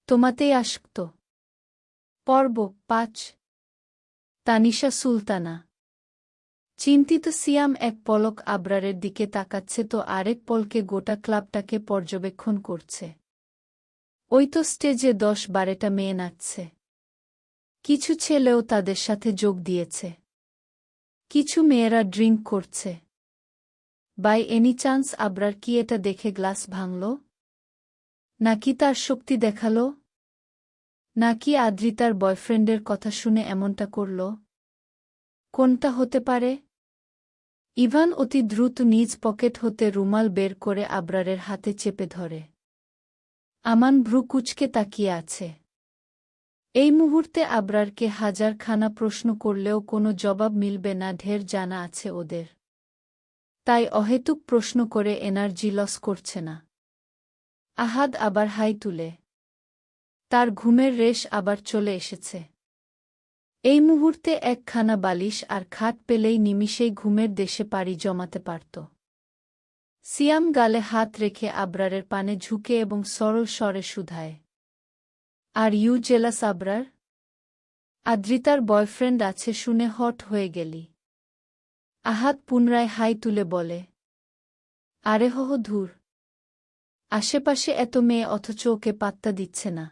তোমাতেই আসক্ত। পর্ব ৫। তানিশা সুলতানা। চিন্তিত সিয়াম এক পলক আবরারের দিকে তাকাচ্ছে তো আরেক পলকে গোটা ক্লাবটাকে পর্যবেক্ষণ করছে। ওই তো স্টেজে ১০-১২টা মেয়ে নাচছে। কিছু ছেলেও তাদের সাথে যোগ দিয়েছে। কিছু মেয়েরা ড্রিঙ্ক করছে। বাই এনি চান্স আবরার কি এটা দেখে গ্লাস ভাঙল? নাকি তার শক্তি দেখাল? নাকি আদ্রিতার বয়ফ্রেন্ডের কথা শুনে এমনটা করল? কোনটা হতে পারে? ইভান অতি দ্রুত নিজ পকেট হতে রুমাল বের করে আবরারের হাতে চেপে ধরে। আমান ভ্রু কুঁচকে তাকিয়ে আছে। এই মুহূর্তে আবরারকে হাজারখানা প্রশ্ন করলেও কোনো জবাব মিলবে না, ঢের জানা আছে ওদের। তাই অহেতুক প্রশ্ন করে এনার্জি লস করছে না। আহাদ আবার হাই তুলে। তার ঘুমের রেশ আবার চলে এসেছে। এই মুহূর্তে একখানা বালিশ আর খাট পেলেই নিমিষেই ঘুমের দেশে পাড়ি জমাতে পারত। সিয়াম গালে হাত রেখে আবরারের পানে ঝুঁকে এবং সরল স্বরে শুধায়, আর ইউ জেলাস আবরার? আদ্রিতার বয়ফ্রেন্ড আছে শুনে হট হয়ে গেলি? আহাদ পুনরায় হাই তুলে বলে, আরে হো ধুর। আশেপাশে এত মেয়ে অথচ ওকে পাত্তা দিচ্ছে না।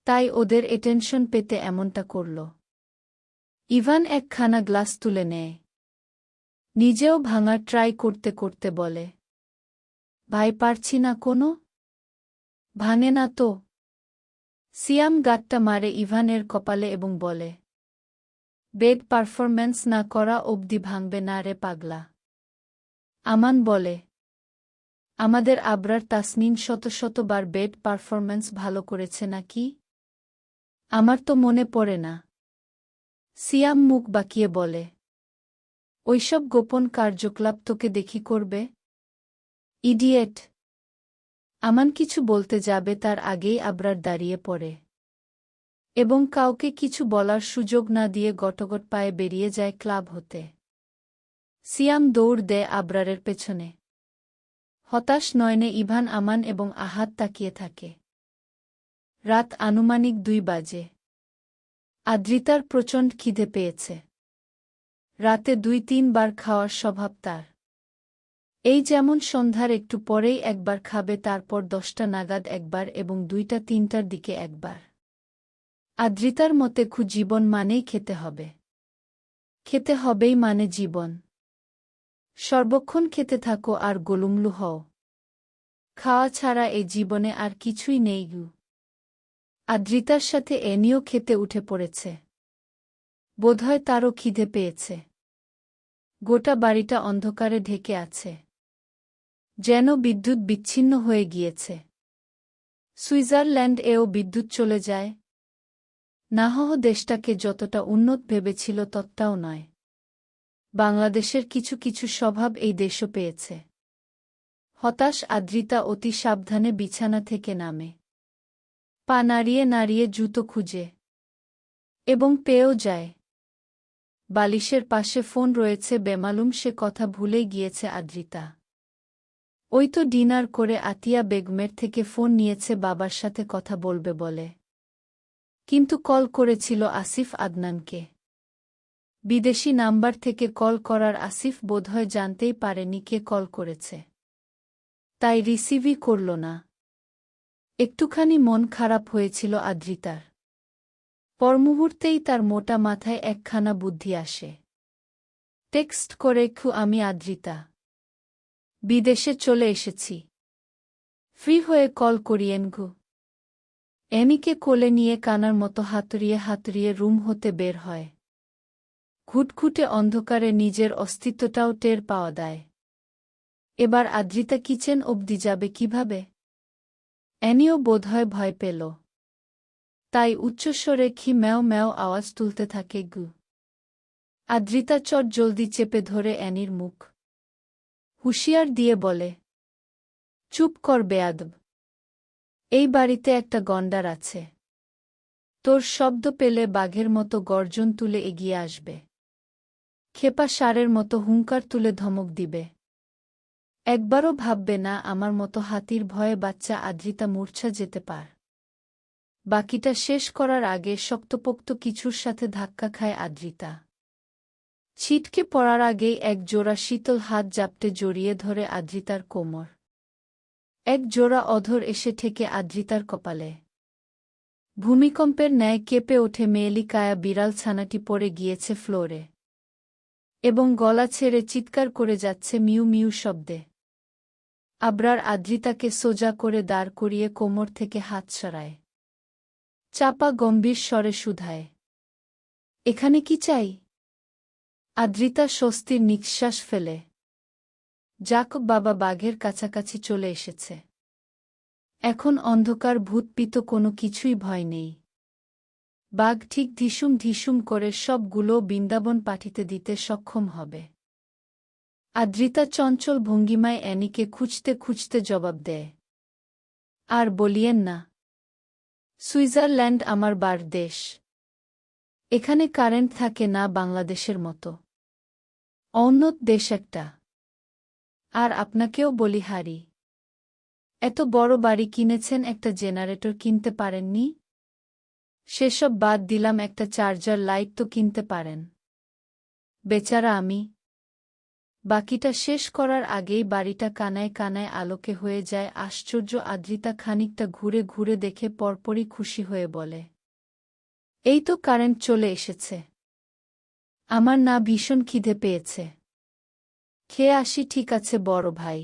তাই ওদের অ্যাটেনশন পেতে এমনটা করল। ইভান একখানা গ্লাস তুলে নেয়। নিজেও ভাঙার ট্রাই করতে করতে বলে, ভাই পারছি না কোনো। ভাঙে না তো? সিয়াম গাঁটটা মারে ইভানের কপালে এবং বলে, বেড পারফরম্যান্স না করা অবধি ভাঙবে না রে পাগলা। আমান বলে, আমাদের আবরার তাসনিন শত শতবার বেড পারফরম্যান্স ভালো করেছে নাকি? আমার তো মনে পড়ে না। সিয়াম মুখ বাঁকিয়ে বলে, ওইসব গোপন কার্যকলাপ তোকে দেখি করবে? ইডিয়েট! আমান কিছু বলতে যাবে তার আগেই আবরার দাঁড়িয়ে পড়ে এবং কাউকে কিছু বলার সুযোগ না দিয়ে গটগট পায়ে বেরিয়ে যায় ক্লাব হতে। সিয়াম দৌড় দেয় আবরারের পেছনে। হতাশ নয়নে ইভান, আমান এবং আহাদ তাকিয়ে থাকে। রাত আনুমানিক ২ বাজে। আদ্রিতার প্রচণ্ড খিদে পেয়েছে। রাতে ২-৩ বার খাওয়ার স্বভাব তার। এই যেমন সন্ধ্যার একটু পরেই একবার খাবে, তারপর ১০টা নাগাদ একবার এবং ২টা-৩টার দিকে একবার। আদ্রিতার মতে জীবন মানেই খেতে হবে। খেতে হবেই মানে জীবন। সর্বক্ষণ খেতে থাকো আর গোলুমলু হও। খাওয়া ছাড়া এই জীবনে আর কিছুই নেই গু। আদ্রিতার সাথে এনিও খেতে উঠে পড়েছে। বোধহয় তারও খিদে পেয়েছে। গোটা বাড়িটা অন্ধকারে ঢেকে আছে। যেন বিদ্যুৎ বিচ্ছিন্ন হয়ে গিয়েছে। সুইজারল্যান্ড এও বিদ্যুৎ চলে যায়? নাহয় দেশটাকে যতটা উন্নত ভেবেছিল ততটাও নয়। বাংলাদেশের কিছু কিছু স্বভাব এই দেশও পেয়েছে। হতাশ আদ্রিতা অতি সাবধানে বিছানা থেকে নামে। পা নাড়িয়ে নাড়িয়ে জুতো খুঁজে এবং পেয়েও যায়। বালিশের পাশে ফোন রয়েছে, বেমালুম সে কথা ভুলেই গিয়েছে আদ্রিতা। ওই তো ডিনার করে আতিয়া বেগমের থেকে ফোন নিয়েছে বাবার সাথে কথা বলবে বলে। কিন্তু কল করেছিল আসিফ আদনানকে। বিদেশি নাম্বার থেকে কল করার আসিফ বোধহয় জানতেই পারেনি কে কল করেছে। তাই রিসিভই করল না। একটুখানি মন খারাপ হয়েছিল আদ্রিতার। পরমুহূর্তেই তার মোটা মাথায় একখানা বুদ্ধি আসে। টেক্সট করে, আমি আদ্রিতা। বিদেশে চলে এসেছি। ফ্রি হয়ে কল করিয়েন গু। এমিকে কোলে নিয়ে কানার মতো হাতুড়িয়ে হাতুড়িয়ে রুম হতে বের হয়। ঘুটঘুটে অন্ধকারে নিজের অস্তিত্বটাও টের পাওয়া দেয়। এবার আদ্রিতা কিচেন অবধি যাবে কিভাবে? অ্যানিও বোধহয় ভয় পেল। তাই উচ্চস্বরে ম্যাও ম্যাও আওয়াজ তুলতে থাকে গু। আদ্রিতা চট জলদি চেপে ধরে অ্যানির মুখ। হুঁশিয়ার দিয়ে বলে, চুপ কর বেয়াদব। এই বাড়িতে একটা গন্ডার আছে। তোর শব্দ পেলে বাঘের মতো গর্জন তুলে এগিয়ে আসবে। ক্ষেপা ষাঁড়ের মতো হুঙ্কার তুলে ধমক দিবে। একবারও ভাববে না আমার মতো হাতির ভয়ে বাচ্চা আদ্রিতা মূর্ছা যেতে পার। বাকিটা শেষ করার আগে শক্তপোক্ত কিছুর সাথে ধাক্কা খায় আদ্রিতা। ছিটকে পড়ার আগেই এক জোড়া শীতল হাত জাপটে জড়িয়ে ধরে আদ্রিতার কোমর। এক জোড়া অধর এসে ঠেকে আদ্রিতার কপালে। ভূমিকম্পের ন্যায় কেঁপে ওঠে মেয়েলি কায়া, বিড়াল ছানাটি পড়ে গিয়েছে ফ্লোরে এবং গলা ছেড়ে চিৎকার করে যাচ্ছে মিউ মিউ শব্দে। আবরার আদ্রিতাকে সোজা করে দাঁড় করিয়ে কোমর থেকে হাত সরায়। চাপা গম্ভীর স্বরে শুধায়, এখানে কি চাই? আদ্রিতা স্বস্তির নিঃশ্বাস ফেলে। যাক বাবা, বাঘের কাছাকাছি চলে এসেছে। এখন অন্ধকার ভূতপিত কোনো কিছুই ভয় নেই। বাঘ ঠিক ধিসুম ধিসুম করে সবগুলো বৃন্দাবন পাঠিতে দিতে সক্ষম হবে। আদ্রিতা চঞ্চল ভঙ্গিমায় অ্যানিকে খুঁজতে খুঁজতে জবাব দেয়, আর বলিয়েন না, সুইজারল্যান্ড আমার বার দেশ। এখানে কারেন্ট থাকে না বাংলাদেশের মতো। অউন্নত দেশ একটা। আর আপনাকেও বলি হারি, এত বড় বাড়ি কিনেছেন, একটা জেনারেটর কিনতে পারেননি? সেসব বাদ দিলাম, একটা চার্জার লাইট তো কিনতে পারেন। বেচারা আমি। বাকিটা শেষ করার আগেই বাড়িটা কানায় কানায় আলোকে হয়ে যায়। আশ্চর্য! আদ্রিতা খানিকটা ঘুরে ঘুরে দেখে পরপরই খুশি হয়ে বলে, এই তো কারেন্ট চলে এসেছে। আমার না ভীষণ খিদে পেয়েছে। খেয়ে আসি। ঠিক আছে বড় ভাই।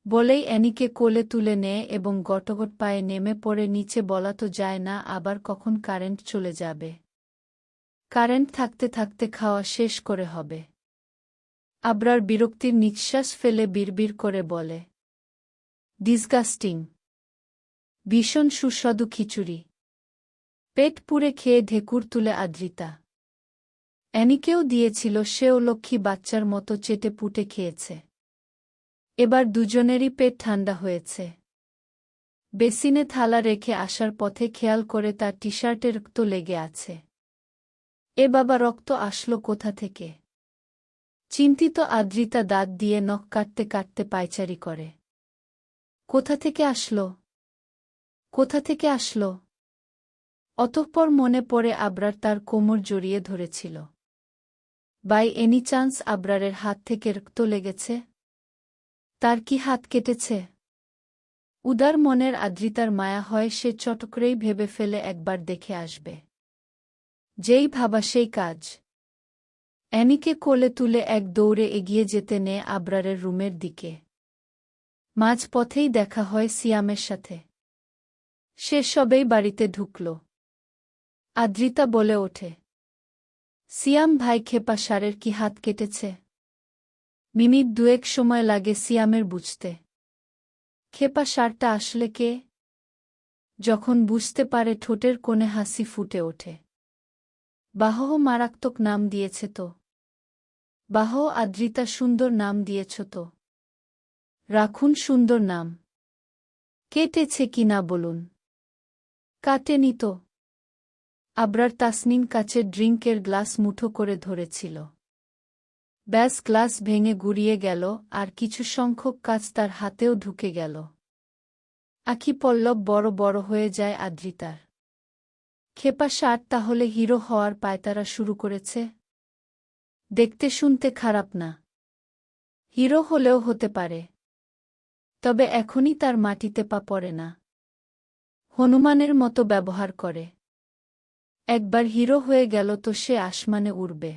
বলেই অ্যানিকে কোলে তুলে নেয় এবং গটগট পায়ে নেমে পড়ে নিচে। বলা তো যায় না আবার কখন কারেন্ট চলে যাবে। কারেন্ট থাকতে থাকতে খাওয়া শেষ করে হবে। আবরার বিরক্তির নিঃশ্বাস ফেলে বিড়বিড় করে বলে, ডিসগাস্টিং। ভীষণ সুস্বাদু খিচুড়ি। পেট পুড়ে খেয়ে ঢেকুর তুলে আদ্রিতা। অ্যানিকেও দিয়েছিল, সেও লক্ষ্মী বাচ্চার মতো চেটে পুটে খেয়েছে। এবার দুজনেরই পেট ঠান্ডা হয়েছে। বেসিনে থালা রেখে আসার পথে খেয়াল করে তার টি-শার্টে রক্ত লেগে আছে। এ বাবা, রক্ত আসলো কোথা থেকে? চিন্তিত আদ্রিতা দাঁত দিয়ে নখ কাটতে কাটতে পায়চারি করে। কোথা থেকে আসলো? কোথা থেকে আসলো? অতঃপর মনে পড়ে আবরার তার কোমর জড়িয়ে ধরেছিল। বাই এনি চান্স আবরারের হাত থেকে রক্ত লেগেছে? তার কি হাত কেটেছে? উদার মনের আদ্রিতার মায়া হয়, সে চটকরেই ভেবে ফেলে একবার দেখে আসবে। যেই ভাবা সেই কাজ। অ্যানিকে কোলে তুলে এক দৌড়ে এগিয়ে যেতে নেয় আবরারের রুমের দিকে। মাঝপথেই দেখা হয় সিয়ামের সাথে। সে সবেই বাড়িতে ঢুকল। আদ্রিতা বলে ওঠে, সিয়াম ভাই, খেপা সারের কি হাত কেটেছে? মিনিট দুয়েক সময় লাগে সিয়ামের বুঝতে, খেপা সারটা আসলে কে। যখন বুঝতে পারে ঠোঁটের কোণে হাসি ফুটে ওঠে। বাহ, মারাত্মক নাম দিয়েছে তো। বাহ আদ্রিতা, সুন্দর নাম দিয়েছ তো। রাখুন সুন্দর নাম। কেটেছে কি না বলুন। কাটেনি তো। আবরার তাসনিন কাচের ড্রিঙ্কের গ্লাস মুঠো করে ধরেছিল। ব্যাস, গ্লাস ভেঙে গুড়িয়ে গেল, আর কিছু সংখ্যক কাচ তার হাতেও ঢুকে গেল। আখি পল্লব বড় বড় হয়ে যায় আদ্রিতার। খেপা সার তাহলে হিরো হওয়ার পায়তারা শুরু করেছে? দেখতে শুনতে খারাপ না। হিরো হলেও হতে পারে, তবে এখনই তার মাটিতে পা পড়ে না। হনুমানের মতো ব্যবহার করে। একবার হিরো হয়ে গেল তো সে আসমানে উড়বে।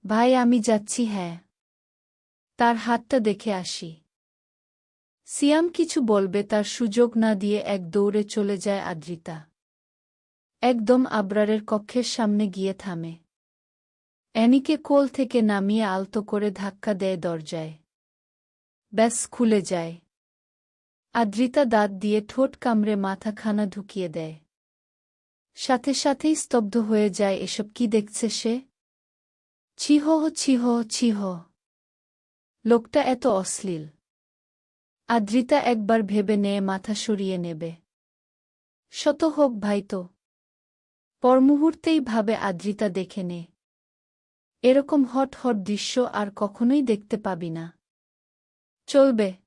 ভাই আমি যাচ্ছি। হ্যাঁ, তার হাতটা দেখে আসি। সিয়াম কিছু বলবে তার সুযোগ না দিয়ে এক দৌড়ে চলে যায় আদ্রিতা। একদম আবরারের কক্ষের সামনে গিয়ে থামে। অ্যানিকে কোল থেকে নামিয়ে আলতো করে ধাক্কা দেয় দরজায়। ব্যাস, খুলে যায়। আদ্রিতা দাঁত দিয়ে ঠোঁট কামড়ে মাথাখানা ঢুকিয়ে দেয়। সাথে সাথেই স্তব্ধ হয়ে যায়। এসব কি দেখছে সে? ছিহ ছিহ ছিহ। লোকটা এত অশ্লীল। আদ্রিতা একবার ভেবে নেয় মাথা সরিয়ে নেবে। শত হোক ভাই তো। পরমুহূর্তেই ভাবে আদ্রিতা দেখে নে। এরকম হট হট দৃশ্য আর কখনোই দেখতে পাবি না। চলবে।